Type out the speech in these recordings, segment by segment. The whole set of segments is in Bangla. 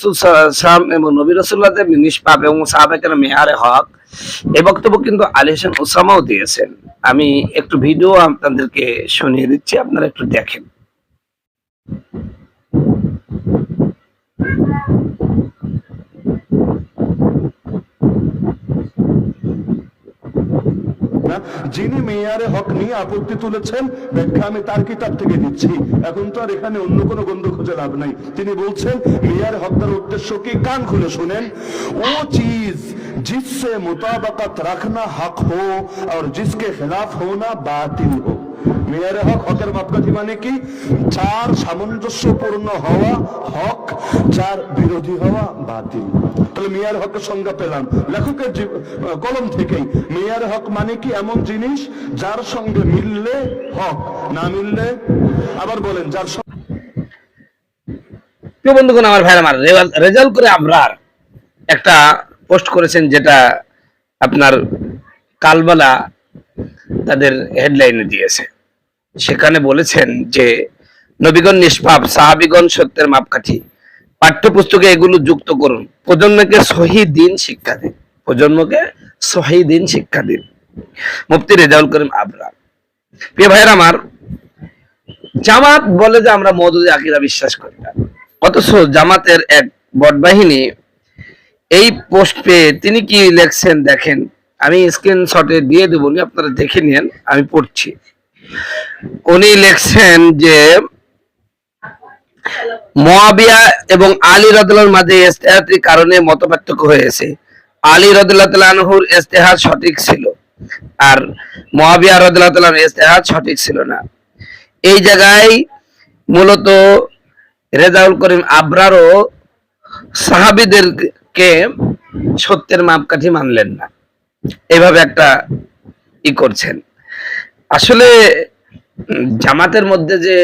রাসূল সাল্লাল্লাহু আলাইহি ওয়াসাল্লাম এবং নবী রাসূলুল্লাহদের নিষ্পাপ এবং সাহাবায়ে কেরাম মেয়ারে হক, এই বক্তব্য কিন্তু আলী হোসেন ওসামাও দিয়েছেন। আমি একটু ভিডিও আপনাদেরকে শুনিয়ে দিচ্ছি, আপনারা একটু দেখেন। যিনি মেয়ারে হক নিয়ে আপত্তি তুলেছেন, ব্যাখ্যা আমি তার কিতাব থেকে দিচ্ছি। এখন তো আর এখানে অন্য কোনো গন্ধ খুঁজে লাভ নাই। তিনি বলছেন মেয়ারে হক তার উদ্দেশ্য কি, কান খুলে শুনেন। ও চিজ जिससे मुताबकत रखना हक हो और जिसके खिलाफ होना बातिल हो। মেয়ারে হক, হকের মাপকাঠি মানে কি? যার সামঞ্জস্যপূর্ণ হওয়া হক, যার বিরোধী হওয়া বাতিল। তাহলে মেয়ারে হকের সংজ্ঞা পেলাম লেখকের কলম থেকেই। মেয়ারে হক মানে কি? এমন জিনিস যার সঙ্গে মিললে হক, না মিললে, আবার বলেন, যার প্রিয় বন্ধুগণ, আমার ভাইরা আমার, রেজাল্ট করে আবরার একটা পোস্ট করেছেন, যেটা আপনার কালবেলা তাদের হেডলাইনে দিয়েছে। সেখানে বলেছেন যে নবীগণ নিষ্পাপ, সাহাবীগণ সত্যের মাপকাঠি, পাঠ্যপুস্তকে এগুলো যুক্ত করুন, প্রজন্মকে সহি দিন শিক্ষা দিন, প্রজন্মকে সহি দিন শিক্ষা দিন। মুফতি রেজাউল করিম আবরার। প্রিয় ভাইয়ের আমার, জামাত বলে যে আমরা মওদুদে আকীদা বিশ্বাস করি না, অথচ জামাতের এক বটবাহিনী এই পোস্ট পেয়ে তিনি কি লেখছেন দেখেন। আমি স্ক্রিনশটে দিয়ে দেবো, আপনারা দেখে নিন, আমি পড়ছি। উনি লেখছেন যে মুআবিয়া এবং আলী রাদিয়াল্লাহু আনহুর মাঝে ইজতিহাদের কারণে মতপার্থক্য হয়েছে। আলী রাদিয়াল্লাহু তাআলা আনহুর ইজতিহাদ সঠিক ছিল আর মুআবিয়া রাদিয়াল্লাহু তাআলার ইজতিহাদ সঠিক ছিল না। এই জায়গায় মূলত রেজাউল করিম আবরারও সাহাবীদেরকে সত্যের মাপকাঠি মানলেন না, এইভাবে একটা করছেন। আসলে জামাতের মধ্যে যে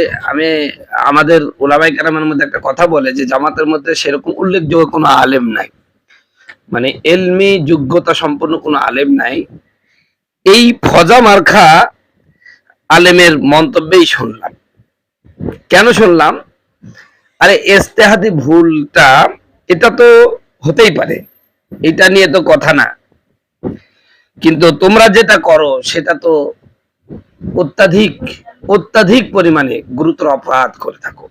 আমাদের উলামায়ে কেরামের মধ্যে একটা কথা বলে যে জামাতের মধ্যে সেরকম উল্লেখযোগ্য কোনো আলেম নাই, মানে ইলমি যোগ্যতা সম্পন্ন কোনো আলেম নাই। এই ফজা মার্কা আলেমের মন্তব্যেই শুনলাম। কেন শুনলাম? আরে ইজতিহাদি ভুলটা এটা তো হতেই পারে, এটা নিয়ে তো কথা না, কিন্তু তোমরা যেটা করো সেটা তো অত্যাধিক পরিমাণে গুরুতর অপরাধ করে থাকো।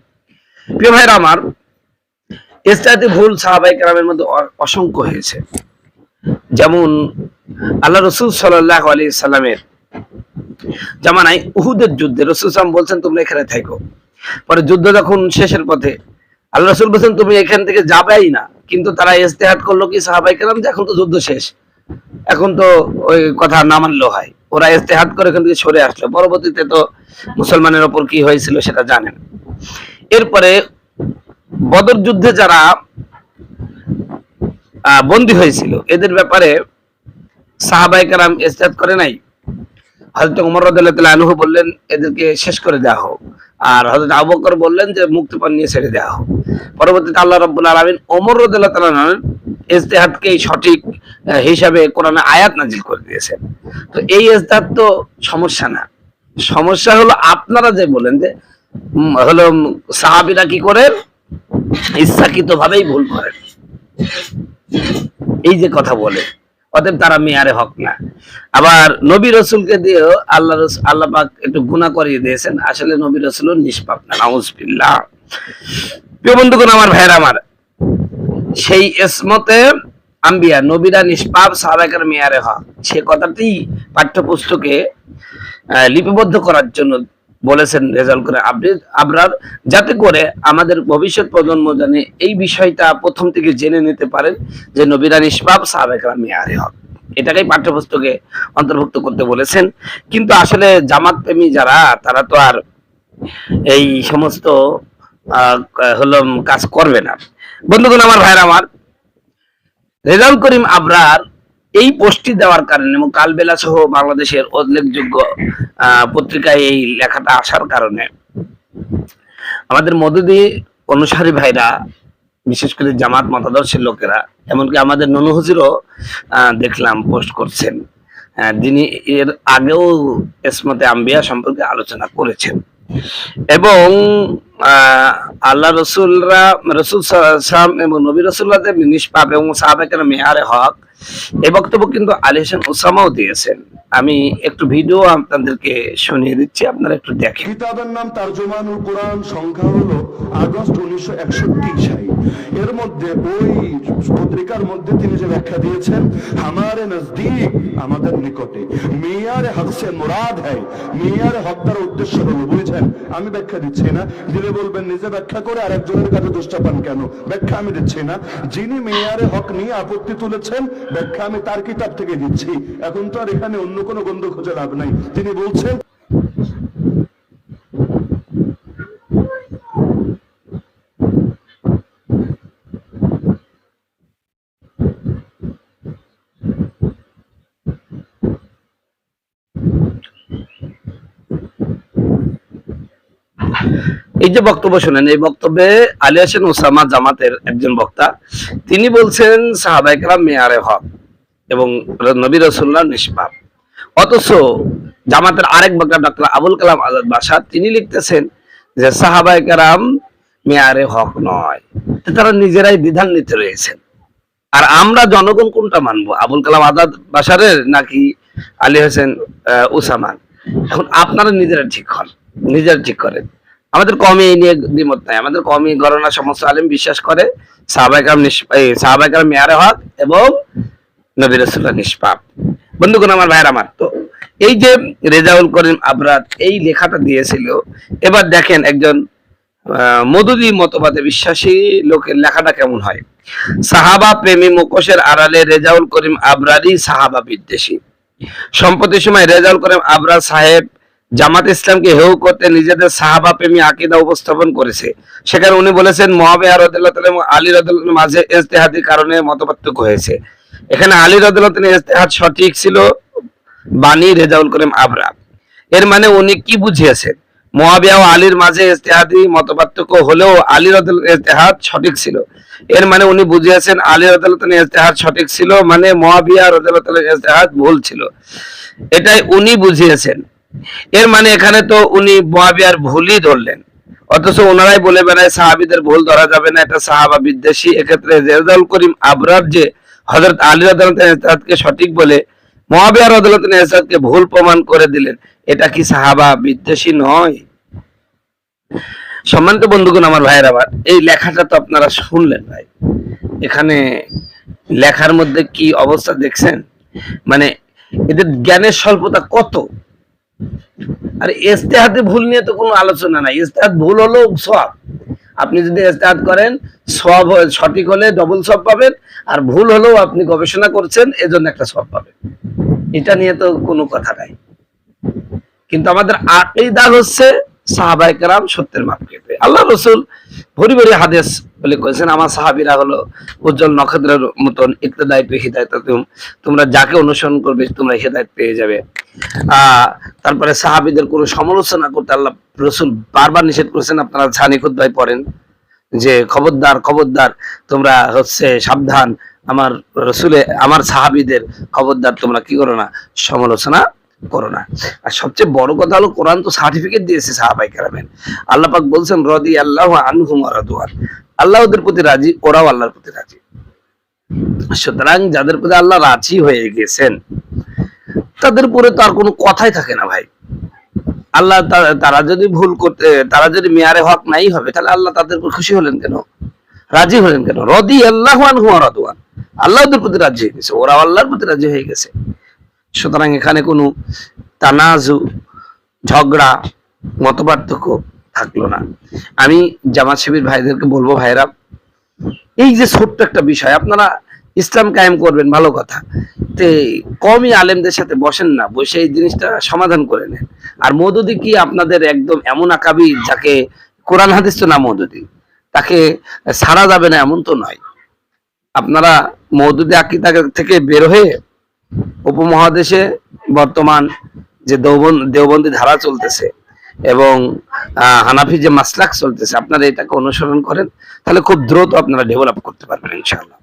প্রিয় ভাইরা আমার, ইজতিহাদি ভুল সাহাবায়ে কেরামের মধ্যে অসংখ্য হয়েছে। যেমন আল্লাহ রাসূল সাল্লাল্লাহু আলাইহি সাল্লামের জামানায় উহুদের যুদ্ধে রাসূল সাল্লাল্লাহু আলাইহি ওয়াসাল্লাম বলছেন তোমরা এখানে থাকো। পরে যুদ্ধ যখন শেষের পথে আল্লাহ রাসূল বলছেন তুমি এখান থেকে যাবেই না, কিন্তু তারা ইজতিহাদ করলো কি সাহাবায়ে কেরাম যে এখন তো যুদ্ধ শেষ, এখন তো ওই কথা না মানলেও হয়, ওরা ইজতিহাদ করে এখান থেকে সরে আসলো। পরবর্তীতে তো মুসলমানের ওপর কি হয়েছিল সেটা জানেন। এরপরে বদর যুদ্ধে যারা বন্দী হয়েছিল এদের ব্যাপারে সাহাবায়ে কেরাম ইজতিহাদ করে নাই। হযরত ওমর রাদিয়াল্লাহু তাআলা আনহু বললেন এদেরকে শেষ করে দেওয়া হোক, আর হযরত আবু বকর বললেন যে মুক্তিপণ নিয়ে ছেড়ে দেওয়া হোক। পরবর্তীতে আল্লাহ রাব্বুল আলামিন ওমর রাদিয়াল্লাহু তাআলা আনহুর ইজতিহাদকে সঠিক হিসাবে কোরআনে আয়াত নাযিল করে দিয়েছেন। তো এই ইজতিহাদ তো সমস্যা না, সমস্যা হলো আপনারা যে বলেন যে হলো সাহাবীরা কি করেন, ইচ্ছাকৃতভাবেই ভুল করেন, এই যে কথা বলে, অতএব তারা মেয়ারে হক না। আবার নবী রাসূলকে দিয়েও আল্লাহ পাক একটু গুনাহ করিয়ে দিয়েছেন, আসলে নবী রাসূলও নিষ্পাপ না, নাউযুবিল্লাহ। প্রিয় বন্ধুগণ, আমার ভাইরা আমার, সেই ইসমতে আম্বিয়া নবীরা নিষ্পাপ, সাহাবায়ে কেরাম মেয়ারে হক, সে কথাটি পাঠ্যপুস্তকে লিপিবদ্ধ করার জন্য বলেছেন রেজাউল করিম আবরার, যাতে করে আমাদের ভবিষ্যৎ প্রজন্ম জানে এই বিষয়টা প্রথম থেকে জেনে নিতে পারেন যে নবীরা নিষ্পাপ, সাহাবায়ে কেরাম মেয়ারে হক। এটাকেই পাঠ্যপুস্তকে অন্তর্ভুক্ত করতে বলেছেন। কিন্তু আসলে জামাত প্রেমী যারা, তারা তো আর এই সমস্ত হলো কাজ করবে না। বন্ধুগণ, আমার ভাইরা আমার, রেজাউল করিম আবরার এই পোস্টটি দেওয়ার কারণে এবং কালবেলা সহ বাংলাদেশের উল্লেখযোগ্য পত্রিকায় এই লেখাটা আসার কারণে আমাদের মওদুদি অনুসারী ভাইরা, বিশেষ করে জামাত মতাদর্শের লোকেরা, এমনকি আমাদের ননু হুজুরও দেখলাম পোস্ট করছেন, যিনি এর আগেও ইসমতে আম্বিয়া সম্পর্কে আলোচনা করেছেন এবং আল্লাহ রসুলরা রসুল সাল্লাম এবং নবী রসুল্লাহ নিষ্পাপ এবং সাহাবায়ে কেরাম মেয়ারে হক, এই বক্তব্য কিন্তু আলী হোসেন ওসামাও দিয়েছেন। আমি একটু ভিডিও আপনাদেরকে শুনিয়ে দিচ্ছি, আপনারা একটু দেখেন। কিতাবের নাম তারজুমানুল কোরআন, সংখ্যা হলো আগস্ট 1961 সাল। এর মধ্যে ওই পত্রিকার মধ্যে তিনি যে ব্যাখ্যা দিয়েছেন, হামারে নজদীক, আমাদের নিকটে, মেয়ারে হক সে মুরাদ হয়, মেয়ারে হক তার উদ্দেশ্য হলো, বুঝছেন? আমি ব্যাখ্যা দিচ্ছি না, যিনি বলবেন নিজে ব্যাখ্যা করে আর একজনের কাছে দোষটা পান কেন, ব্যাখ্যা আমি দিচ্ছি না। যিনি মেয়ারে হক নিয়ে আপত্তি তুলেছেন, ব্যাখ্যা আমি তার কিতাব থেকে দিচ্ছি। এখন তো আর এখানে অন্য কোনো গন্ধ খুঁজে লাভ নাই। তিনি বলছেন, এই যে বক্তব্য শুনেন, এই বক্তব্যে আলী হোসেন ওসামা জামাতের একজন বক্তা, তিনি বলছেন সাহাবায়ে কেরাম মেয়ারে হক এবং নবী রাসূলুল্লাহ নিষ্পাপ। অথচ জামাতের আরেক বক্তা ডক্টর আবুল কালাম আজাদ বাশা, তিনি লিখতেছেন যে সাহাবায়ে কেরাম মেয়ারে হক নয়। তারা নিজেরাই বিধান নিতে রয়েছেন। আর আমরা জনগণ কোনটা মানবো, আবুল কালাম আজাদ বাশারের নাকি আলী হোসেন ওসামান? এখন আপনারা নিজেরা ঠিক হন, নিজেরা ঠিক করেন। আমাদের কমই এই নিয়ে দ্বিমত নাই। আমাদের কমই গণনা সমস্ত আলেম বিশ্বাস করে সাহাবায়ে কেরাম মেয়ারে হক এবং নবী রাসূলুল্লাহ নিষ্পাপ। বন্ধুগণ, আমার ভাইয়ের আমার, তো এই যে রেজাউল করিম আবরার এই লেখাটা দিয়েছিল, এবার দেখেন একজন মওদুদি মতবাদে বিশ্বাসী লোকের লেখাটা কেমন হয়। সাহাবা প্রেমী মুখোশের আড়ালে রেজাউল করিম আবরারই সাহাবা বিদ্বেষী। সম্প্রতি সময় রেজাউল করিম আবরার সাহেব জামাত ইসলামকে হেয় করতে নিজেদের সাহাবা প্রেমী আকীদা উপস্থাপন করেছে। সেখানে উনি বলেছেন মুআবিয়া রাদিয়াল্লাহু তাআলা এবং আলী রাদিয়াল্লাহু তাআলার মাঝে ইজতিহাদি কারণে মতপার্থক্য হয়েছে। এখানে আলী রাদিয়াল্লাহু তাআলার ইজতিহাদ সঠিক ছিল বাণী রেজাউল করিম আবরা। এর মানে উনি কি বুঝিয়েছেন? মুআবিয়া ও আলীর মাঝে ইজতিহাদি মতপার্থক্য হলেও আলী রাদিয়াল্লাহু তাআলার ইজতিহাদ সঠিক ছিল। এর মানে উনি বুঝিয়েছেন আলী রাদিয়াল্লাহু তাআলার ইজতিহাদ সঠিক ছিল, মানে মুআবিয়া রাদিয়াল্লাহু তাআলার ইজতিহাদ ভুল ছিল। এটাই উনি বুঝিয়েছেন। এর মানে এখানে তো উনি মুআবিয়ার ভুলই ধরলেন, অথচ ওনারাই বলে বেড়ায় সাহাবীদের ভুল ধরা যাবে না, এটা সাহাবা বিদ্বেষী। এক্ষেত্রে রেজাউল করিম আবরার যে হযরত আলী রাদিয়াল্লাহু তাআলার ইজতিহাদকে সঠিক বলে মুআবিয়া রাদিয়াল্লাহু তাআলার ইজতিহাদকে ভুল প্রমাণ করে দিলেন, এটা কি সাহাবা বিদ্বেষী নয়? সম্মানিত বন্ধুগণ, আমার ভাইয়ের, আবার এই লেখাটা তো আপনারা শুনলেন ভাই। এখানে লেখার মধ্যে কি অবস্থা দেখছেন? মানে এদের জ্ঞানের স্বল্পতা কত। আর ইজতিহাদে ভুল নিয়ে তো কোনো আলোচনা নাই। ইজতিহাদ ভুল হলো সওয়াব। আপনি যদি ইজতিহাদ করেন, সওয়াব সঠিক হলে ডবল সওয়াব পাবেন, আর ভুল হলেও আপনি গবেষণা করছেন এজন্য একটা সওয়াব পাবেন। এটা নিয়ে তো কোনো কথা নাই। কিন্তু আমাদের আকীদা হচ্ছে সাহাবায়ে কেরাম সত্যের মাপকাঠি। আল্লাহ রাসূল ভরি ভরি হাদিস বলে করেছেন, আমার সাহাবীরা হলো উজ্জ্বল নক্ষত্রের মতন, ইক্তেদায়ে বি হিদায়াতিহিম, তোমরা যাকে অনুসরণ করবে তোমরা হিদায়াত পেয়ে যাবে। তারপরে সাহাবীদের কোনো সমালোচনা করতে আল্লাহ রাসূল বারবার নিষেধ করেছেন। আপনারা ছানি খুতবায় পড়েন যে খবরদার খবরদার, তোমরা হচ্ছে সাবধান, আমার রাসূলে আমার সাহাবীদের খবরদার তোমরা কি করো না, সমালোচনা করো না। আর সবচেয়ে বড় কথা হলো কোরআন তো সার্টিফিকেট দিয়েছে সাহাবায়ে কেরামের। আল্লাহ পাক বলছেন রাদিয়াল্লাহু আনহুম ওয়া রাদওয়ান, আল্লাহ ওদের প্রতি রাজি, ওরাও আল্লাহর প্রতি রাজি। সুতরাং যাদের প্রতি আল্লাহ রাজি হয়ে গেছেন তাদের উপরে তো আর কোনো কথাই থাকে না ভাই। আল্লাহ তারা যদি ভুল করতে, তারা যদি মেয়ারে হক নাই হবে, তাহলে আল্লাহ তাদের উপর খুশি হলেন কেন, রাজি হলেন কেন? রাদিয়াল্লাহু আনহুম ওয়া রাদওয়ান, আল্লাহ ওদের প্রতি রাজি হয়ে গেছে, ওরাও আল্লাহর প্রতি রাজি হয়ে গেছে। সুতরাং এখানে কোনো তানাজু, ঝগড়া, মতপার্থক্য থাকলো না। আমি জামাত শিবির ভাইদেরকে বলবো, ভাইরা এই যে ছোট্ট একটা বিষয়, আপনারা ইসলাম কায়েম করবেন ভালো কথা, তে কমই আলেমদের সাথে বসেন না, বসে এই জিনিসটা সমাধান করে নেন। আর মওদুদি কি আপনাদের একদম এমন আকাবি যাকে কোরআন হাদিস তো না মওদুদি, তাকে ছাড়া যাবে না এমন তো নয়। আপনারা মওদুদি আকীদা থেকে বের হয়ে উপমহাদেশে বর্তমান যে দেওবন্দি ধারা চলতেছে এবং হানাফি যে মাসলাক চলতেছে, আপনারা এটাকে অনুসরণ করেন, তাহলে খুব দ্রুত আপনারা ডেভেলপ করতে পারবেন ইনশাআল্লাহ।